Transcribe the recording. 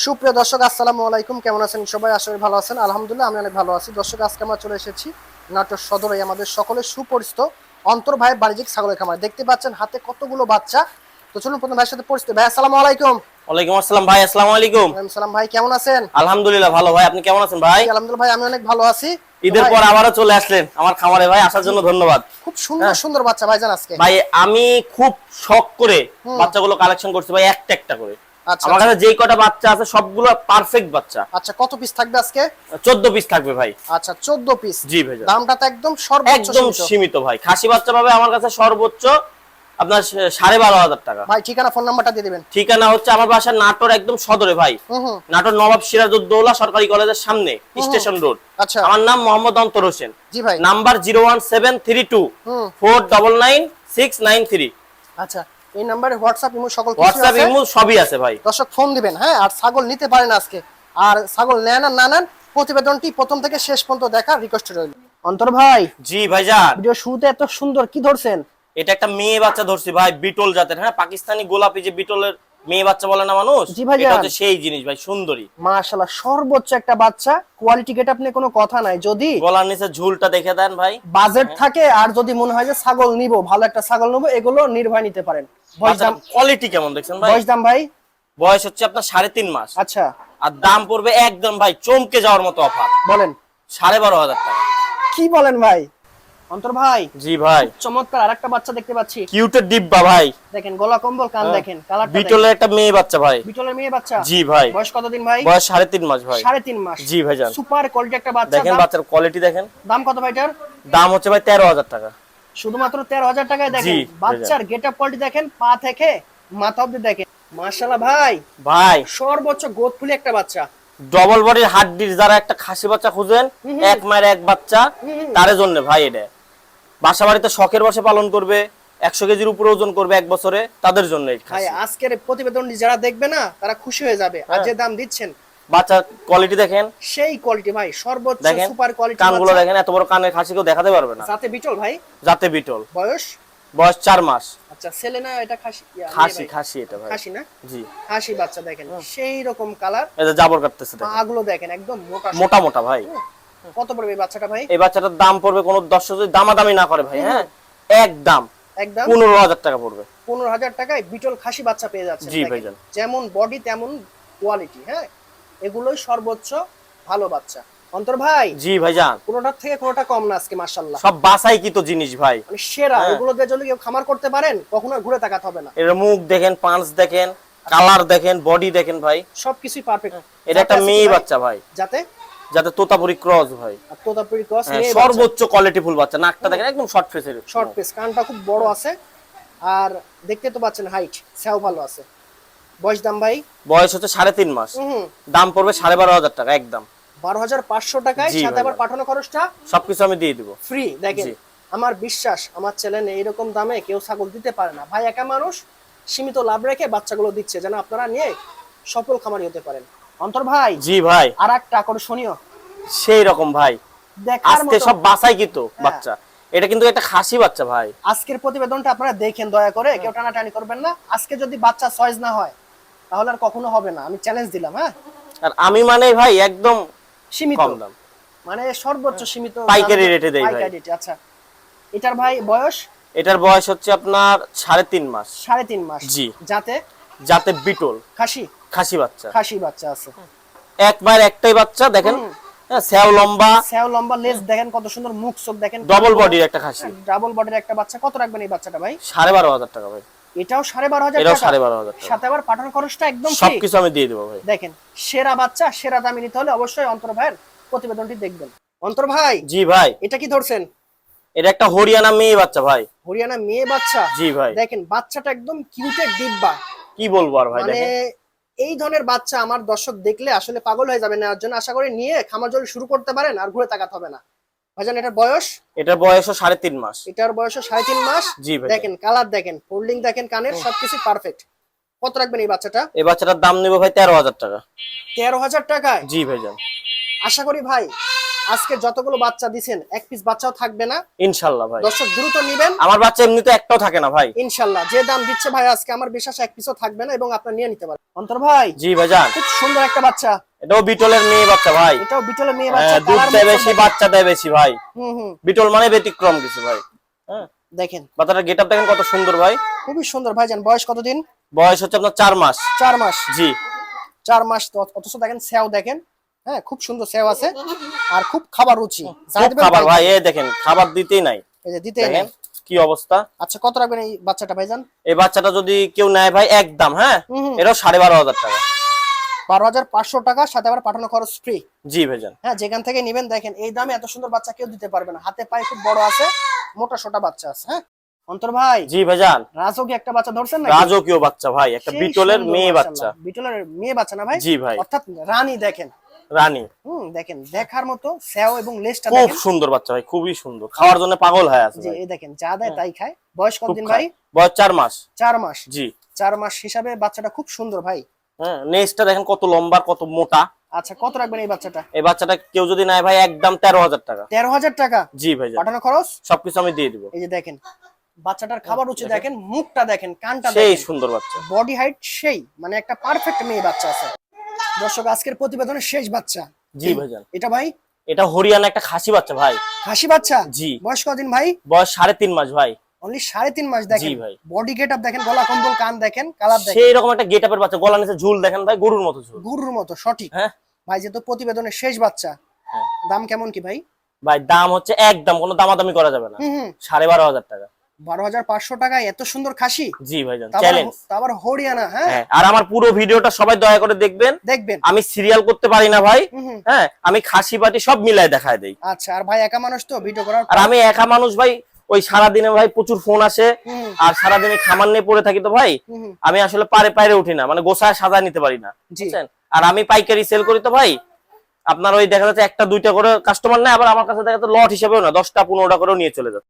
সুপ্রিয় দর্শক আসসালামু আলাইকুম, কেমন আছেন সবাই? আশা করি ভালো আছেন। আলহামদুলিল্লাহ আমি অনেক ভালো আছি। দর্শক আজকে আমরা চলে এসেছি নাটোর সদরে আমাদের সকলের সুপরিচিত অন্তর ভাইয়ের বাণিজ্যিক ছাগলের খামার। দেখতে পাচ্ছেন হাতে কতগুলো বাচ্চা। তো চলুন প্রথম ভাইয়ের সাথে পরিচিত। ভাই আসসালামু আলাইকুম। ওয়ালাইকুম আসসালাম ভাই। আসসালামু আলাইকুম। ওয়ালাইকুম সালাম ভাই, কেমন আছেন? আলহামদুলিল্লাহ ভালো ভাই, আপনি কেমন আছেন ভাই? আলহামদুলিল্লাহ ভাই আমি অনেক ভালো আছি। ঈদের পর আবারও চলে আসলেন আমার খামারে ভাই, আসার জন্য ধন্যবাদ। খুব সুন্দর সুন্দর বাচ্চা ভাইজান আজকে। ভাই আমি খুব শখ করে বাচ্চাগুলো কালেকশন করছি ভাই, একটা একটা করে। আচ্ছা আমার কাছে যেই কটা বাচ্চা আছে সবগুলো পারফেক্ট বাচ্চা। আচ্ছা, কত পিস থাকবে আজকে? 14 পিস থাকবে ভাই। আচ্ছা 14 পিস। জি ভাই, দামটা তো একদম সর্বোচ্চ একদম সীমিত ভাই। খাসি বাচ্চা পাবে আমার কাছে সর্বোচ্চ আপনার 12,500 টাকা। ভাই ঠিকানা ফোন নাম্বারটা দিয়ে দিবেন। ঠিকানা হচ্ছে আমার বাসা নাটোর একদম সদরে ভাই। নাটোর নবাব সিরাজউদ্দৌলা সরকারি কলেজের সামনে, স্টেশন রোড। আচ্ছা, আমার নাম মোহাম্মদ অন্তর হোসেন। জি ভাই। নাম্বার 01732499693। আচ্ছা, এই নম্বরে হোয়াটসঅ্যাপ ইমো সকল কিছু হোয়াটসঅ্যাপ আছে। ইমো সবই আছে ভাই। দর্শক ফোন দিবেন, হ্যাঁ। আর ছাগল নিতে পারেন আজকে। আর ছাগল নেন আর না নেন, প্রতিবেদনটি প্রথম থেকে শেষ পর্যন্ত দেখার রিকোয়েস্ট রইল। অন্তর ভাই, জি ভাইজান, ভিডিও শুরুতে এত সুন্দর কি ধরছেন? এটা একটা মেয়ে বাচ্চা ধরছি ভাই, বিটল জাতের। হ্যাঁ, পাকিস্তানি গোলাপি যে বিটলের মেয়ে বাচ্চা বলে না মানুষ, জি ভাইজান। এটা হচ্ছে সেই জিনিস ভাই, সুন্দরী। মাশাআল্লাহ, সর্বোচ্চ একটা বাচ্চা। কোয়ালিটি গেট আপনি কোনো কথা নাই। যদি গলার নিচে ঝুলটা দেখে দেন ভাই, বাজেট থাকে আর যদি মনে হয় যে ছাগল নিব, ভালো একটা ছাগল নেবো, এগুলো নির্ভয় নিতে পারেন। বয়স দাম কোয়ালিটি কেমন দেখছেন ভাই? বয়স দাম ভাই? বয়স হচ্ছে আপনার 3.5 মাস। আচ্ছা, আর দাম পড়বে একদম ভাই চমকে যাওয়ার মতো অফার, বলেন। 12,500 টাকা। কি বলেন ভাই? অন্তর ভাই, জি ভাই, চমৎকার আরেকটা বাচ্চা দেখতে পাচ্ছি। কিউটের ডিব্বা ভাই। দেখেন গলা কম্বল, কান দেখেন, কালারটা দেখেন। বিটলের একটা মেয়ে বাচ্চা ভাই। বিটলের মেয়ে বাচ্চা? জি ভাই। বয়স কতদিন ভাই? বয়স 3.5 মাস ভাই। 3.5 মাস। জি ভাইজান। সুপার কোয়ালিটি একটা বাচ্চা। দেখেন বাচ্চার কোয়ালিটি দেখেন। দাম কত ভাইটার? দাম হচ্ছে ভাই 13,000 টাকা। শুধুমাত্র 13,000 টাকায়। দেখেন জি, বাচ্চার গেটআপ কোয়ালিটি দেখেন, পা থেকে মাথা অবধি দেখেন। মাশাআল্লাহ ভাই, ভাই সর্বোচ্চ গ্রোথফুলি একটা বাচ্চা। ডবল বডির হাড্ডির যারা একটা খাসি বাচ্চা খুঁজেন, এক মায়ের এক বাচ্চা, তার জন্য ভাই এটা। বাসা বাড়িতে শখের বসে পালন করবে, 100 কেজির উপরে ওজন করবে এক বছরে, তাদের জন্য এই ভাই খাসি। আজকের প্রতিবেদন যারা দেখবে না, তারা খুশি হয়ে যাবে। আর যে দাম দিচ্ছেন, বাচ্চার কোয়ালিটি দেখেন, সেই কোয়ালিটি ভাই, সর্বোচ্চ দেখেন সুপার কোয়ালিটি। কানগুলো দেখেন, এত বড় কানের খাসি কেউ দেখাতে পারবে না। সাথে বিটল ভাই। জাতে বিটল। বয়স? বয়স 4 মাস। আচ্ছা, ছেলে না এটা খাসি? খাসি, খাসি এটা ভাই। খাসি না? জি, খাসি বাচ্চা দেখেন, সেই রকম কালার। এই যে জাবর কাটতেছে দেখেন, পাগুলো দেখেন একদম মোটা মোটা মোটা ভাই। কত পড়বে এই বাচ্চাটা ভাই? এই বাচ্চাটার দাম পড়বে কোন দর্শক যদি দামাদামি না করে ভাই, হ্যাঁ, একদম একদম 15,000 টাকা পড়বে। 15,000 টাকায় বিটল খাসি বাচ্চা পেয়ে যাচ্ছেন। জি দেখেন, ভাইজান। যেমন বডি তেমন কোয়ালিটি। হ্যাঁ, এগুলোই সর্বোচ্চ ভালো বাচ্চা। অন্তর ভাই, জি ভাইজান, কোনোটার থেকে কোনোটা কম না আজকে মাশাআল্লাহ। সব বাসাই কি তো জিনিস ভাই, মানে সেরা। হ্যাঁ। এগুলো দিয়ে যদি কেউ খামার করতে পারেন, কখনো ঘুরে তাকাতে হবে না। এর মুখ দেখেন, পাঁচ দেখেন, কালার দেখেন, বডি দেখেন ভাই। সবকিছুই পারফেক্ট। এটা একটা মেয়ে বাচ্চা ভাই, যাতে যাতে তোতাপুরি ক্রস ভাই। আর তোতাপুরি ক্রস হ্যাঁ, নিয়ে সর্বোচ্চ কোয়ালিটি ফুল বাচ্চা। নাকটা দেখেন একদম শর্ট ফেসের, শর্ট পিস, কানটা খুব বড় আছে। আর দেখতে তো পাচ্ছেন হাইট, সেও ভালো আছে। বয়স দাম ভাই? বয়স হচ্ছে 3.5 মাস। দাম পড়বে 12,500 টাকা একদম। 12,500 টাকায়। জি সাথে আবার ভাইজান। পাঠানো খরচটা সবকিছু আমি দিয়ে দিব ফ্রি। দেখেন, জি। আমার বিশ্বাস আমার ছেলে এইরকম দামে কেউ ছাগল দিতে পারে না ভাই। একা মানুষ সীমিত লাভ রেখে বাচ্চাগুলো দিচ্ছে, যেন আপনারা নিয়ে সফল খামারি হতে পারেন। অন্তর ভাই, জি ভাই, আর একটা আকর্ষণীয় সেই রকম ভাই। দেখার আজকে মতো সব বাসাই কি তো বাচ্চা। এটা কিন্তু একটা খাসি বাচ্চা ভাই। আজকের প্রতিবেদনটা আপনারা দেখেন, দয়া করে কেউ টানাটানি করবেন না। আজকে যদি বাচ্চা চয়েস না হয়, তাহলে আর কখনো হবে না। আমি চ্যালেঞ্জ দিলাম। হ্যাঁ, আর আমি মানে ভাই একদম সীমিত কম দাম, মানে সর্বোচ্চ সীমিত পাইকারি রেটে দেই ভাই। পাইকারি রেটে। আচ্ছা, এটার ভাই বয়স? এটার বয়স হচ্ছে আপনার 3.5 মাস। 3.5 মাস। জি। যাতে যাতে বিটল খাসি? খাসি বাচ্চা। খাসি বাচ্চা আছে। এক মায়ের একটাই বাচ্চা দেখেন, হ্যাঁ, স্যাও লম্বা, সেও লম্বা, লেজ দেখেন কত সুন্দর, মুখ চোখ দেখেন। ডবল বডির একটা খাসি। ডাবল বডির একটা বাচ্চা। কত রাখবেন এই বাচ্চাটা ভাই? 12,500 টাকা ভাই। এটাও 12,500 এটাও টাকা। 12,500 টাকা। সাথে আবার পাঠানোর খরচটা একদম ফ্রি। সবকিছু আমি দিয়ে দেবো ভাই। দেখেন, সেরা বাচ্চা সেরা দামে নিতে হলে অবশ্যই অন্তর ভাইয়ের প্রতিবেদনটি দেখবেন। অন্তর ভাই, জি ভাই, এটা কি ধরছেন? এটা একটা হরিয়ানা মেয়ে বাচ্চা ভাই। হরিয়ানা মেয়ে বাচ্চা? জি ভাই। দেখেন বাচ্চাটা একদম কিউটের ডিব্বা। কি বলবো আর ভাই, মানে দেখেন এই ধরনের বাচ্চা আমার দর্শক দেখলে আসলে পাগল হয়ে যাবে। নেওয়ার জন্য আশা করি নিয়ে খামার যদি শুরু করতে পারেন, আর ঘুরে তাকাতে হবে না। ভাইজান, এটার বয়স? এটার বয়সও 3.5 মাস। এটার বয়সও 3.5 মাস। জি ভাই। দেখেন কালার দেখেন, ফোল্ডিং দেখেন, কানের সবকিছু পারফেক্ট। কত রাখবেন এই বাচ্চাটা? এই বাচ্চাটার দাম নেবো ভাই 13,000 টাকা। 13,000 টাকায়? জি ভাইজান। আশা করি ভাই আজকে যতগুলো বাচ্চা দিছেন এক পিস বাচ্চাও থাকবে না ইনশাল্লাহ ভাই। দর্শক দ্রুত নিবেন। আমার বাচ্চা এমনিতে একটাও থাকে না ভাই। ইনশাল্লাহ যে দাম দিচ্ছে ভাই আজকে আমার বিশ্বাস এক পিসও থাকবে না এবং আপনারা নিয়ে নিতে পারেন। অন্তর ভাই জি ভাইজান, খুব সুন্দর একটা বাচ্চা, এটাও বিটলের মেয়ে বাচ্চা ভাই। এটাও বিটলের মেয়ে বাচ্চা, দুধ কালার দেয় বেশি, বাচ্চা দেয় বেশি ভাই। হুম বিটল মানে ব্যতিক্রম কিছু ভাই। হ্যাঁ, দেখেন বাচ্চাটার গেটআপ দেখেন কত সুন্দর ভাই। খুবই সুন্দর ভাইজান। বয়স কতদিন? বয়স হচ্ছে আপনার 4 মাস। 4 মাস। জি 4 মাস তো অথচ দেখেন সেও দেখেন, হ্যাঁ খুব সুন্দর সেও আছে আর খুব খাবার রুচি। খুব খাবার ভাই, এই দেখেন খাবার দিতেই নাই, এই যে দিতেই নেই। কি অবস্থা। আচ্ছা কত রাখবেন এই বাচ্চাটা ভাইজান? এই বাচ্চাটা যদি কেউ নেয় ভাই একদম, হ্যাঁ এটাও 12,500 টাকা। 12,500 টাকা, সাথে আবার পাঠানো খরচ ফ্রি। জি ভাইজান, হ্যাঁ যেখান থেকে নেবেন দেখেন এই দামে এত সুন্দর বাচ্চা কেউ দিতে পারবে না। হাতে পায়ে খুব বড় আছে, মোটা সোটা বাচ্চা আছে। হ্যাঁ অন্তর ভাই, জি ভাইজান, রাজকীয় একটা বাচ্চা ধরছেন না? রাজকীয় বাচ্চা ভাই, একটা বিটলের মেয়ে বাচ্চা। বিটলের মেয়ে বাচ্চা না ভাই? জি ভাই, অর্থাৎ রানী। দেখেন রানী, দেখেন দেখার মতো সেও এবং লেজটা খুব দেখেন। সুন্দর বাচ্চা ভাই, খুবই সুন্দর, খাওয়ার জন্য পাগল হয়ে আছে জি ভাই। এই দেখেন যা দেয় তাই খায়। বয়স খুব কতদিন খায়। ভাই? বয়স 4 মাস। 4 মাস। জি 4 মাস হিসাবে বাচ্চাটা খুব সুন্দর ভাই। হ্যাঁ, নেজটা দেখেন কত লম্বা, কত মোটা। আচ্ছা কত রাখবেন এই বাচ্চাটা? এই বাচ্চাটা কেউ যদি নেয় ভাই একদম 13,000 টাকা। 13,000 টাকা জি ভাইজান, পাঠানো খরচ সবকিছু আমি দিয়ে দিব। এই যে দেখেন বাচ্চাটার খাবার রুচি দেখেন, মুখটা দেখেন, কানটা সেই দেখেন, সুন্দর বাচ্চা। বডি হাইট সেই মানে একটা পারফেক্ট মেয়ে বাচ্চা আছে। দর্শক আজকের প্রতিবেদনের শেষ বাচ্চা। জি ভাইজান, এটা ভাই এটা হরিয়ানা একটা খাসি বাচ্চা ভাই। খাসি বাচ্চা? জি। বয়স কতদিন ভাই? বয়স 3.5 মাস ভাই। অনলি 3.5 মাস। দেখেন জি ভাই, বডি গেটআপ দেখেন, গলা কম্বল, কান দেখেন, কালার দেখেন, সেই রকম একটা গেটআপের বাচ্চা। গলা নিচে ঝুল দেখেন ভাই, গরুর মতো ঝুল। গুরুর মতো সঠিক। হ্যাঁ ভাই যেহেতু প্রতিবেদনের শেষ বাচ্চা, হ্যাঁ। দাম কেমন কি ভাই? ভাই দাম হচ্ছে একদম কোনো দামাদামি করা যাবে না, 12,500 টাকা। 12,500 টাকায় এত সুন্দর খাসি? জি ভাইজান, চ্যালেঞ্জ। তারপর হরিয়ানা। হ্যাঁ হ্যাঁ, আর আমার পুরো ভিডিওটা সবাই দয়া করে দেখবেন। দেখবেন। আমি সিরিয়াল করতে পারি না ভাই। হ্যাঁ, আমি খাসি পাটি সব মিলাই দেখায় দেই। আচ্ছা আর ভাই একা মানুষ তো ভিডিও করার, আর আমি একা মানুষ ভাই, ওই সারাদিনে ভাই প্রচুর ফোন আসে, আর সারাদিনে খামার নিয়ে পড়ে থাকি তো ভাই, আমি আসলে পারে উঠি না, মানে গোছায় সাজা নিতে পারি না, বুঝছেন। আর আমি পাইকারি সেল করি তো ভাই, আপনার ওই দেখা যাচ্ছে 1টা 2টা করে কাস্টমার নেয়, আবার আমার কাছে দেখা যাচ্ছে লট হিসেবেও না, 10টা 15টা করেও নিয়ে চলে যাচ্ছে।